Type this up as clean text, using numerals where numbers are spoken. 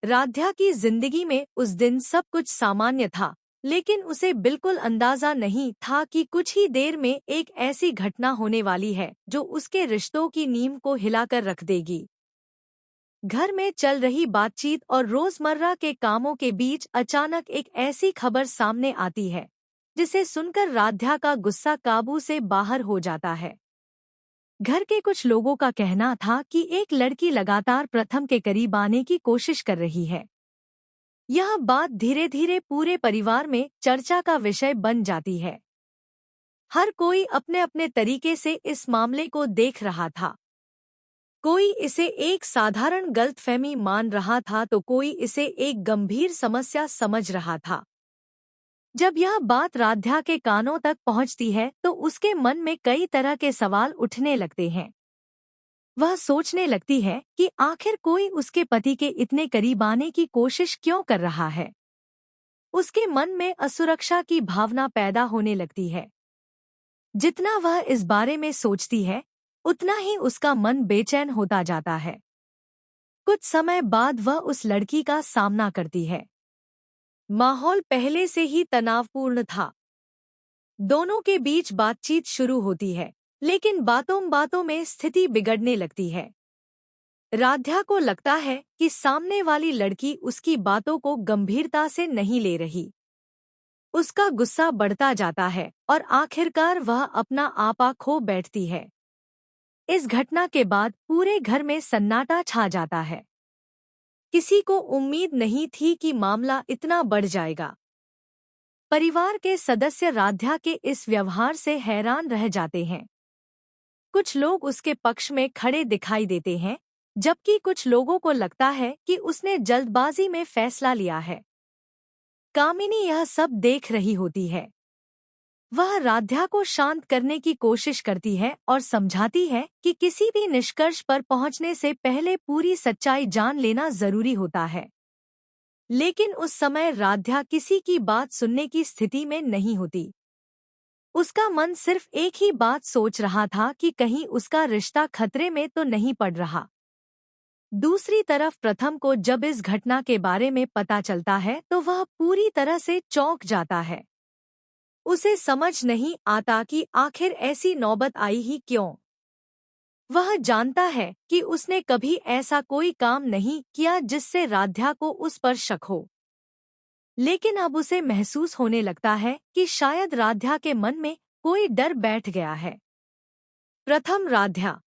राध्या की जिंदगी में उस दिन सब कुछ सामान्य था, लेकिन उसे बिल्कुल अंदाजा नहीं था कि कुछ ही देर में एक ऐसी घटना होने वाली है जो उसके रिश्तों की नींव को हिलाकर रख देगी। घर में चल रही बातचीत और रोजमर्रा के कामों के बीच अचानक एक ऐसी खबर सामने आती है जिसे सुनकर राध्या का गुस्सा काबू से बाहर हो जाता है। घर के कुछ लोगों का कहना था कि एक लड़की लगातार प्रथम के करीब आने की कोशिश कर रही है। यह बात धीरे धीरे पूरे परिवार में चर्चा का विषय बन जाती है। हर कोई अपने अपने तरीके से इस मामले को देख रहा था। कोई इसे एक साधारण गलतफहमी मान रहा था तो कोई इसे एक गंभीर समस्या समझ रहा था। जब यह बात राध्या के कानों तक पहुंचती है तो उसके मन में कई तरह के सवाल उठने लगते हैं। वह सोचने लगती है कि आखिर कोई उसके पति के इतने करीब आने की कोशिश क्यों कर रहा है। उसके मन में असुरक्षा की भावना पैदा होने लगती है। जितना वह इस बारे में सोचती है, उतना ही उसका मन बेचैन होता जाता है। कुछ समय बाद वह उस लड़की का सामना करती है। माहौल पहले से ही तनावपूर्ण था। दोनों के बीच बातचीत शुरू होती है, लेकिन बातों बातों में स्थिति बिगड़ने लगती है। राध्या को लगता है कि सामने वाली लड़की उसकी बातों को गंभीरता से नहीं ले रही। उसका गुस्सा बढ़ता जाता है और आखिरकार वह अपना आपा खो बैठती है। इस घटना के बाद पूरे घर में सन्नाटा छा जाता है। किसी को उम्मीद नहीं थी कि मामला इतना बढ़ जाएगा। परिवार के सदस्य राध्या के इस व्यवहार से हैरान रह जाते हैं। कुछ लोग उसके पक्ष में खड़े दिखाई देते हैं, जबकि कुछ लोगों को लगता है कि उसने जल्दबाजी में फैसला लिया है। कामिनी यह सब देख रही होती है। वह राध्या को शांत करने की कोशिश करती है और समझाती है कि किसी भी निष्कर्ष पर पहुंचने से पहले पूरी सच्चाई जान लेना जरूरी होता है। लेकिन उस समय राध्या किसी की बात सुनने की स्थिति में नहीं होती। उसका मन सिर्फ एक ही बात सोच रहा था कि कहीं उसका रिश्ता खतरे में तो नहीं पड़ रहा। दूसरी तरफ प्रथम को जब इस घटना के बारे में पता चलता है तो वह पूरी तरह से चौंक जाता है। उसे समझ नहीं आता कि आखिर ऐसी नौबत आई ही क्यों। वह जानता है कि उसने कभी ऐसा कोई काम नहीं किया जिससे राध्या को उस पर शक हो। लेकिन अब उसे महसूस होने लगता है कि शायद राध्या के मन में कोई डर बैठ गया है। प्रथम राध्या